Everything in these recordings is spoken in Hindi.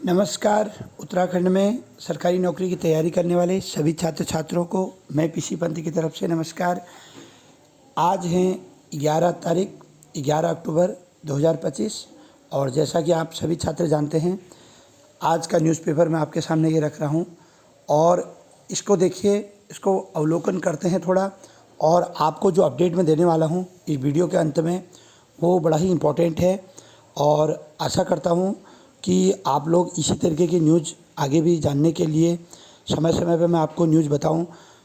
नमस्कार। उत्तराखंड में सरकारी नौकरी की तैयारी करने वाले सभी छात्र छात्रों को मैं पीसी पंथी की तरफ से नमस्कार। आज हैं 11 अक्टूबर 2025 और जैसा कि आप सभी छात्र जानते हैं, आज का न्यूज़पेपर मैं आपके सामने ये रख रहा हूँ और इसको देखिए, इसको अवलोकन करते हैं थोड़ा। और आपको जो अपडेट मैं देने वाला हूँ इस वीडियो के अंत में, वो बड़ा ही इम्पोर्टेंट है और आशा करता हूँ कि आप लोग इसी तरीके की न्यूज़ आगे भी जानने के लिए समय समय पर मैं आपको न्यूज़ बताऊं,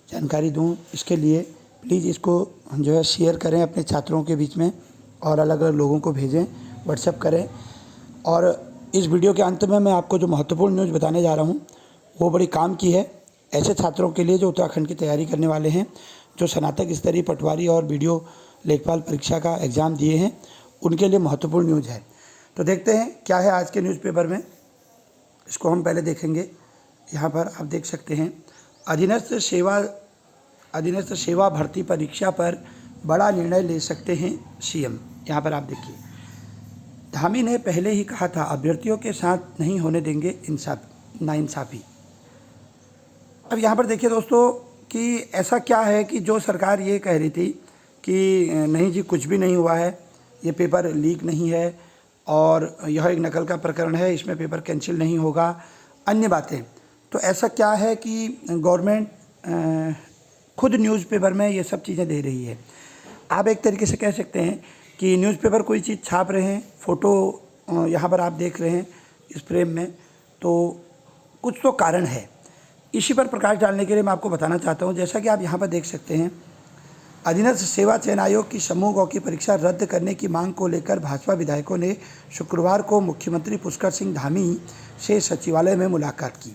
जानकारी दूं। इसके लिए प्लीज़ इसको जो है शेयर करें अपने छात्रों के बीच में और अलग अलग लोगों को भेजें, व्हाट्सएप करें। और इस वीडियो के अंत में मैं आपको जो महत्वपूर्ण न्यूज़ बताने जा रहा हूं वो बड़ी काम की है ऐसे छात्रों के लिए जो उत्तराखंड की तैयारी करने वाले हैं, जो स्नातक स्तरीय पटवारी और वीडियो लेखपाल परीक्षा का एग्ज़ाम दिए हैं, उनके लिए महत्वपूर्ण न्यूज़ है। तो देखते हैं क्या है आज के न्यूज़पेपर में। इसको हम पहले देखेंगे। यहाँ पर आप देख सकते हैं, अधीनस्थ सेवा भर्ती परीक्षा पर बड़ा निर्णय ले सकते हैं सीएम। यहाँ पर आप देखिए, धामी ने पहले ही कहा था अभ्यर्थियों के साथ नहीं होने देंगे नाइंसाफ़ी। अब यहाँ पर देखिए दोस्तों कि ऐसा क्या है कि जो सरकार ये कह रही थी कि नहीं जी कुछ भी नहीं हुआ है, ये पेपर लीक नहीं है और यह एक नकल का प्रकरण है, इसमें पेपर कैंसिल नहीं होगा, अन्य बातें। तो ऐसा क्या है कि गवर्नमेंट खुद न्यूज़पेपर में ये सब चीज़ें दे रही है। आप एक तरीके से कह सकते हैं कि न्यूज़पेपर कोई चीज़ छाप रहे हैं, फ़ोटो यहाँ पर आप देख रहे हैं इस फ्रेम में, तो कुछ तो कारण है। इसी पर प्रकाश डालने के लिए मैं आपको बताना चाहता हूँ। जैसा कि आप यहाँ पर देख सकते हैं, अधीनस्थ सेवा चयन आयोग की समूह ग की परीक्षा रद्द करने की मांग को लेकर भाजपा विधायकों ने शुक्रवार को मुख्यमंत्री पुष्कर सिंह धामी से सचिवालय में मुलाकात की।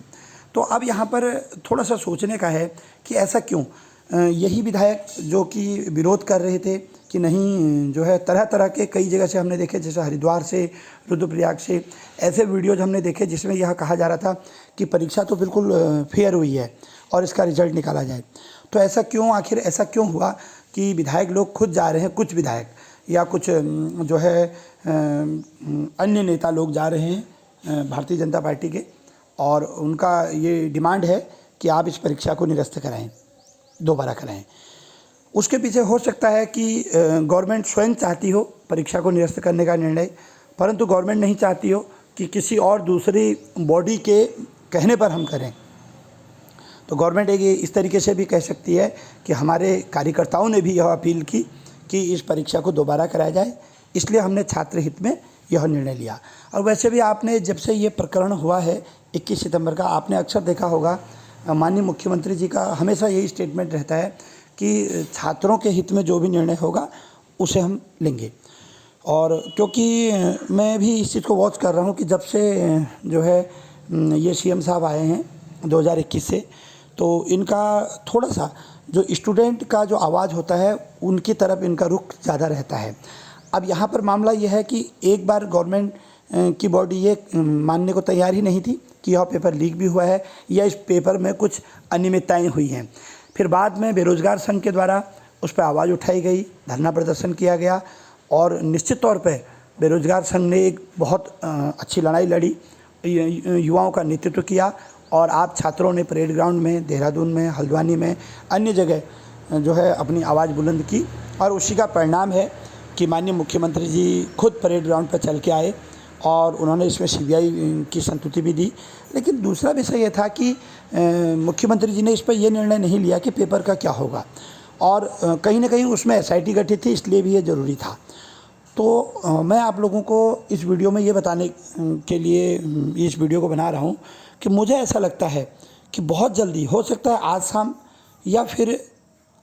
तो अब यहाँ पर थोड़ा सा सोचने का है कि ऐसा क्यों। यही विधायक जो कि विरोध कर रहे थे कि नहीं, जो है तरह तरह के कई जगह से हमने देखे, जैसे हरिद्वार से, रुद्रप्रयाग से ऐसे वीडियोज हमने देखे जिसमें यह कहा जा रहा था कि परीक्षा तो बिल्कुल फेयर हुई है और इसका रिजल्ट निकाला जाए। तो ऐसा क्यों, आखिर ऐसा क्यों हुआ कि विधायक लोग खुद जा रहे हैं, कुछ विधायक या कुछ जो है अन्य नेता लोग जा रहे हैं भारतीय जनता पार्टी के, और उनका ये डिमांड है कि आप इस परीक्षा को निरस्त कराएं, दोबारा कराएं। उसके पीछे हो सकता है कि गवर्नमेंट स्वयं चाहती हो परीक्षा को निरस्त करने का निर्णय, परंतु गवर्नमेंट नहीं चाहती हो कि किसी और दूसरी बॉडी के कहने पर हम करें। तो गवर्नमेंट एक इस तरीके से भी कह सकती है कि हमारे कार्यकर्ताओं ने भी यह अपील की कि इस परीक्षा को दोबारा कराया जाए, इसलिए हमने छात्र हित में यह निर्णय लिया। और वैसे भी आपने जब से ये प्रकरण हुआ है 21 सितंबर का, आपने अक्सर देखा होगा माननीय मुख्यमंत्री जी का हमेशा यही स्टेटमेंट रहता है कि छात्रों के हित में जो भी निर्णय होगा उसे हम लेंगे। और क्योंकि मैं भी इस चीज़ को वॉच कर रहा हूँ कि जब से जो है ये सीएम साहब आए हैं 2021 से, तो इनका थोड़ा सा जो स्टूडेंट का जो आवाज़ होता है उनकी तरफ इनका रुख ज़्यादा रहता है। अब यहाँ पर मामला यह है कि एक बार गवर्नमेंट की बॉडी ये मानने को तैयार ही नहीं थी कि यह पेपर लीक भी हुआ है या इस पेपर में कुछ अनियमितताएँ हुई हैं। फिर बाद में बेरोज़गार संघ के द्वारा उस पर आवाज़ उठाई गई, धरना प्रदर्शन किया गया और निश्चित तौर पर बेरोज़गार संघ ने एक बहुत अच्छी लड़ाई लड़ी, युवाओं का नेतृत्व किया और आप छात्रों ने परेड ग्राउंड में, देहरादून में, हल्द्वानी में, अन्य जगह जो है अपनी आवाज़ बुलंद की। और उसी का परिणाम है कि माननीय मुख्यमंत्री जी खुद परेड ग्राउंड पर चल के आए और उन्होंने इसमें सीबीआई की संतुति भी दी। लेकिन दूसरा विषय ये था कि मुख्यमंत्री जी ने इस पर यह निर्णय नहीं लिया कि पेपर का क्या होगा, और कहीं ना कहीं उसमें एसआईटी गठित थी, इसलिए भी ये ज़रूरी था। तो मैं आप लोगों को इस वीडियो में ये बताने के लिए इस वीडियो को बना रहा हूँ कि मुझे ऐसा लगता है कि बहुत जल्दी, हो सकता है आज शाम या फिर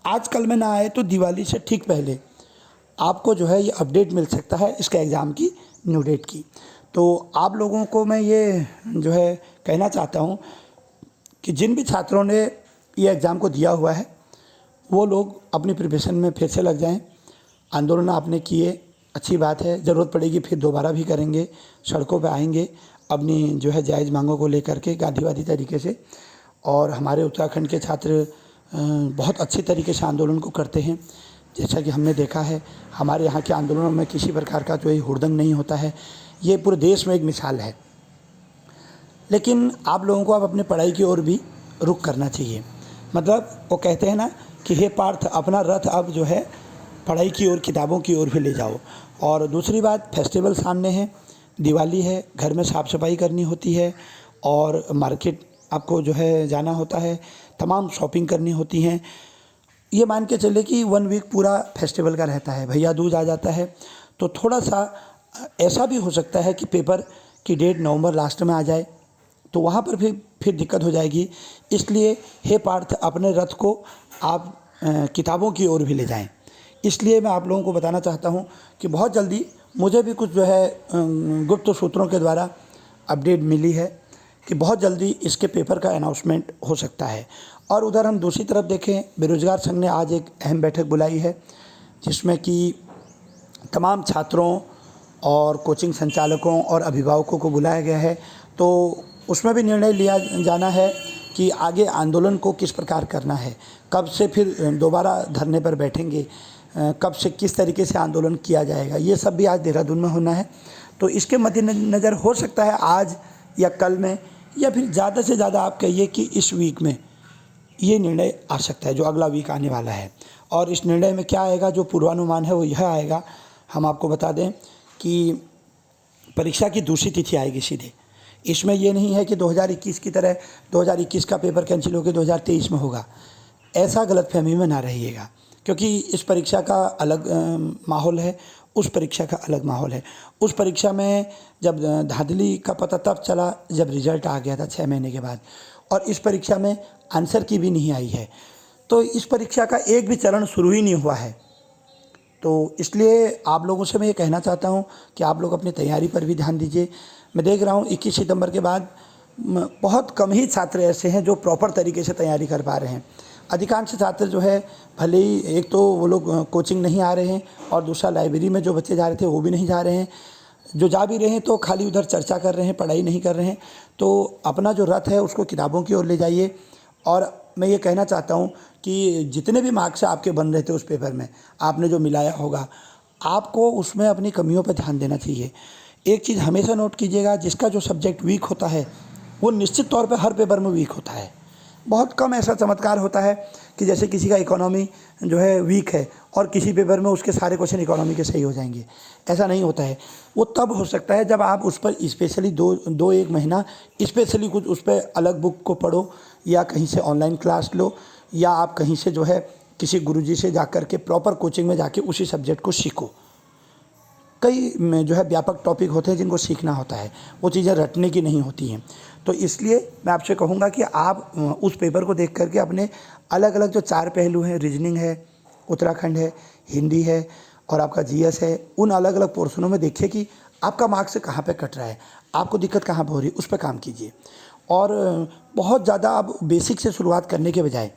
आज कल में ना आए तो दिवाली से ठीक पहले आपको जो है ये अपडेट मिल सकता है इसके एग्ज़ाम की न्यू डेट की। तो आप लोगों को मैं ये जो है कहना चाहता हूँ कि जिन भी छात्रों ने ये एग्ज़ाम को दिया हुआ है वो लोग अपनी प्रिपरेशन में फिर से लग जाएं। आंदोलन आपने किए, अच्छी बात है, ज़रूरत पड़ेगी फिर दोबारा भी करेंगे, सड़कों पे आएंगे अपनी जो है जायज़ मांगों को लेकर के गांधीवादी तरीके से। और हमारे उत्तराखंड के छात्र बहुत अच्छे तरीके से आंदोलन को करते हैं। जैसा कि हमने देखा है हमारे यहाँ के आंदोलनों में किसी प्रकार का जो है हुड़दंग नहीं होता है। ये पूरे देश में एक मिसाल है। लेकिन आप लोगों को अब अपने पढ़ाई की ओर भी रुख करना चाहिए। मतलब वो कहते हैं ना कि हे पार्थ, अपना रथ अब जो है पढ़ाई की ओर, किताबों की ओर भी ले जाओ। और दूसरी बात, फेस्टिवल सामने है, दिवाली है, घर में साफ़ सफाई करनी होती है और मार्केट आपको जो है जाना होता है, तमाम शॉपिंग करनी होती हैं। ये मान के चले कि 1 वीक पूरा फेस्टिवल का रहता है, भैया दूज आ जाता है, तो थोड़ा सा ऐसा भी हो सकता है कि पेपर की डेट नवंबर लास्ट में आ जाए, तो वहाँ पर फिर दिक्कत हो जाएगी। इसलिए हे पार्थ, अपने रथ को आप किताबों की ओर भी ले जाएं। इसलिए मैं आप लोगों को बताना चाहता हूँ कि बहुत जल्दी मुझे भी कुछ जो है गुप्त सूत्रों के द्वारा अपडेट मिली है कि बहुत जल्दी इसके पेपर का अनाउंसमेंट हो सकता है। और उधर हम दूसरी तरफ देखें, बेरोजगार संघ ने आज एक अहम बैठक बुलाई है, जिसमें कि तमाम छात्रों और कोचिंग संचालकों और अभिभावकों को बुलाया गया है। तो उसमें भी निर्णय लिया जाना है कि आगे आंदोलन को किस प्रकार करना है, कब से फिर दोबारा धरने पर बैठेंगे, कब से किस तरीके से आंदोलन किया जाएगा, ये सब भी आज देहरादून में होना है। तो इसके मद्देनज़र हो सकता है आज या कल में, या फिर ज़्यादा से ज़्यादा आप कहिए कि इस वीक में ये निर्णय आ सकता है, जो अगला वीक आने वाला है। और इस निर्णय में क्या आएगा, जो पूर्वानुमान है वो यह आएगा, हम आपको बता दें कि परीक्षा की दूसरी तिथि आएगी सीधे। इसमें ये नहीं है कि 2021 की तरह 2021 का पेपर कैंसिल होकर 2023 में होगा, ऐसा गलतफहमी में ना रहिएगा, क्योंकि इस परीक्षा का अलग माहौल है, उस परीक्षा का अलग माहौल है। उस परीक्षा में जब धांधली का पता तब चला जब रिजल्ट आ गया था 6 महीने के बाद, और इस परीक्षा में आंसर की भी नहीं आई है। तो इस परीक्षा का एक भी चरण शुरू ही नहीं हुआ है। तो इसलिए आप लोगों से मैं ये कहना चाहता हूँ कि आप लोग अपनी तैयारी पर भी ध्यान दीजिए। मैं देख रहा हूँ 21 सितंबर के बाद बहुत कम ही छात्र ऐसे हैं जो प्रॉपर तरीके से तैयारी कर पा रहे हैं। अधिकांश छात्र जो है, भले ही एक तो वो लोग कोचिंग नहीं आ रहे हैं, और दूसरा लाइब्रेरी में जो बच्चे जा रहे थे वो भी नहीं जा रहे हैं। जो जा भी रहे हैं तो खाली उधर चर्चा कर रहे हैं, पढ़ाई नहीं कर रहे हैं। तो अपना जो रथ है उसको किताबों की ओर ले जाइए। और मैं ये कहना चाहता हूँ कि जितने भी मार्क्स आपके बन रहे थे उस पेपर में, आपने जो मिलाया होगा, आपको उसमें अपनी कमियों पर ध्यान देना चाहिए। एक चीज़ हमेशा नोट कीजिएगा, जिसका जो सब्जेक्ट वीक होता है वो निश्चित तौर पे हर पेपर में वीक होता है। बहुत कम ऐसा चमत्कार होता है कि जैसे किसी का इकोनॉमी जो है वीक है और किसी पेपर में उसके सारे क्वेश्चन इकोनॉमी के सही हो जाएंगे, ऐसा नहीं होता है। वो तब हो सकता है जब आप उस पर स्पेशली दो एक महीना स्पेशली कुछ उस पर अलग बुक को पढ़ो, या कहीं से ऑनलाइन क्लास लो, या आप कहीं से जो है किसी गुरुजी से जाकर के प्रॉपर कोचिंग में जाके उसी सब्जेक्ट को सीखो। कई जो है व्यापक टॉपिक होते हैं जिनको सीखना होता है, वो चीज़ें रटने की नहीं होती हैं। तो इसलिए मैं आपसे कहूँगा कि आप उस पेपर को देख करके अपने अलग अलग जो 4 पहलू हैं, रीजनिंग है, उत्तराखंड है, हिंदी है और आपका जीएस है, उन अलग अलग पोर्शनों में देखिए कि आपका मार्क्स कहाँ पे कट रहा है, आपको दिक्कत कहाँ पर हो रही है, उस पर काम कीजिए। और बहुत ज़्यादा आप बेसिक से शुरुआत करने के बजाय,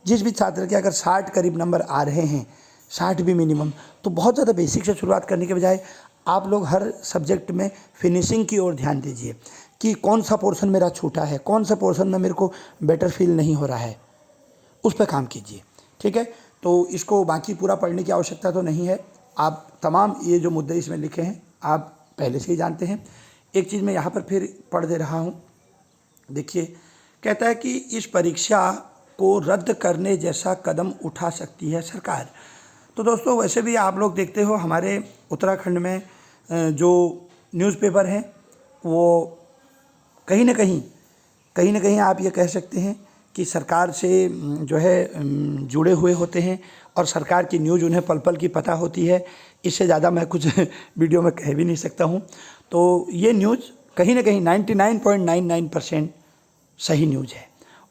जिस भी छात्र के अगर 60 करीब नंबर आ रहे हैं, 60 भी मिनिमम, तो बहुत ज़्यादा बेसिक से शुरुआत करने के बजाय आप लोग हर सब्जेक्ट में फिनिशिंग की ओर ध्यान दीजिए कि कौन सा पोर्शन मेरा छूटा है, कौन सा पोर्शन में मेरे को बेटर फील नहीं हो रहा है, उस पर काम कीजिए। ठीक है, तो इसको बाकी पूरा पढ़ने की आवश्यकता तो नहीं है। आप तमाम ये जो मुद्दे इसमें लिखे हैं आप पहले से ही जानते हैं। एक चीज़ मैं यहाँ पर फिर पढ़ दे रहा हूँ, देखिए, कहता है कि इस परीक्षा को रद्द करने जैसा कदम उठा सकती है सरकार। तो दोस्तों, वैसे भी आप लोग देखते हो हमारे उत्तराखंड में जो न्यूज़पेपर हैं वो कहीं ना कहीं आप ये कह सकते हैं कि सरकार से जो है जुड़े हुए होते हैं, और सरकार की न्यूज़ उन्हें पल पल की पता होती है। इससे ज़्यादा मैं कुछ वीडियो में कह भी नहीं सकता हूँ। तो ये न्यूज़ कहीं ना कहीं 99.99% सही न्यूज़ है,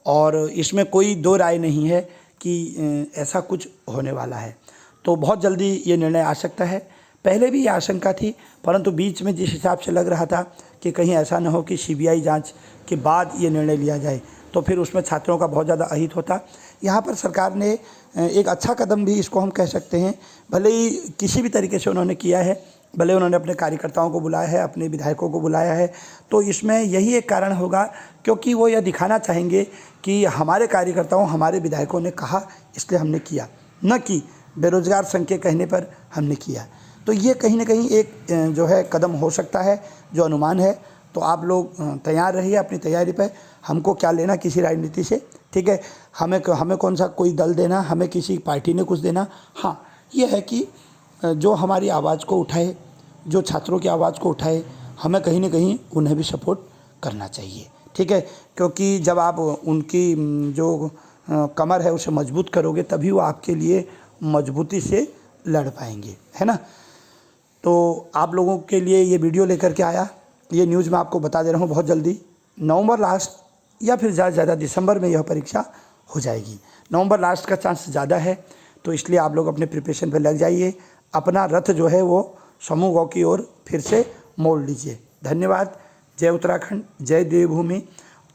और इसमें कोई दो राय नहीं है कि ऐसा कुछ होने वाला है। तो बहुत जल्दी ये निर्णय आ सकता है। पहले भी ये आशंका थी, परंतु बीच में जिस हिसाब से लग रहा था कि कहीं ऐसा न हो कि सीबीआई जांच के बाद ये निर्णय लिया जाए, तो फिर उसमें छात्रों का बहुत ज़्यादा अहित होता। यहाँ पर सरकार ने एक अच्छा कदम भी इसको हम कह सकते हैं, भले ही किसी भी तरीके से उन्होंने किया है, भले उन्होंने अपने कार्यकर्ताओं को बुलाया है, अपने विधायकों को बुलाया है, तो इसमें यही एक कारण होगा क्योंकि वो यह दिखाना चाहेंगे कि हमारे कार्यकर्ताओं, हमारे विधायकों ने कहा इसलिए हमने किया, न कि बेरोजगार संघ के कहने पर हमने किया। तो ये कहीं ना कहीं एक जो है कदम हो सकता है, जो अनुमान है। तो आप लोग तैयार रहिए अपनी तैयारी पे। हमको क्या लेना किसी राजनीति से, ठीक है। हमें कौन सा कोई दल देना, हमें किसी पार्टी ने कुछ देना। हाँ, ये है कि जो हमारी आवाज़ को उठाए, जो छात्रों की आवाज़ को उठाए, हमें कहीं ना कहीं उन्हें भी सपोर्ट करना चाहिए, ठीक है। क्योंकि जब आप उनकी जो कमर है उसे मजबूत करोगे तभी वो आपके लिए मजबूती से लड़ पाएंगे, है ना। तो आप लोगों के लिए ये वीडियो लेकर के आया, ये न्यूज़ मैं आपको बता दे रहा हूँ। बहुत जल्दी नवंबर लास्ट या फिर ज़्यादा से ज़्यादा दिसंबर में यह परीक्षा हो जाएगी। नवंबर लास्ट का चांस ज़्यादा है, तो इसलिए आप लोग अपने प्रिपरेशन पे लग जाइए। अपना रथ जो है वो समूह गौ की ओर फिर से मोड़ लीजिए। धन्यवाद। जय उत्तराखंड, जय देवभूमि।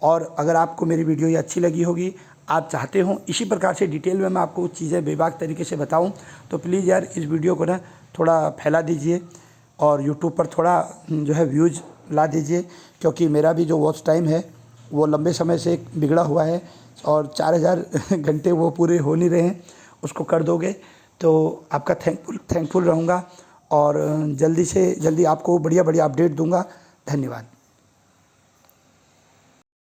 और अगर आपको मेरी वीडियो ये अच्छी लगी होगी, आप चाहते हो इसी प्रकार से डिटेल में मैं आपको कुछ चीज़ें बेबाक तरीके से बताऊं, तो प्लीज़ यार इस वीडियो को ना थोड़ा फैला दीजिए और यूट्यूब पर थोड़ा जो है व्यूज़ ला दीजिए। क्योंकि मेरा भी जो वॉच टाइम है वो लंबे समय से बिगड़ा हुआ है और 4000 घंटे वो पूरे हो नहीं रहे हैं। उसको कर दोगे तो आपका थैंकफुल रहूँगा और जल्दी से जल्दी आपको बढ़िया बढ़िया अपडेट दूँगा। धन्यवाद।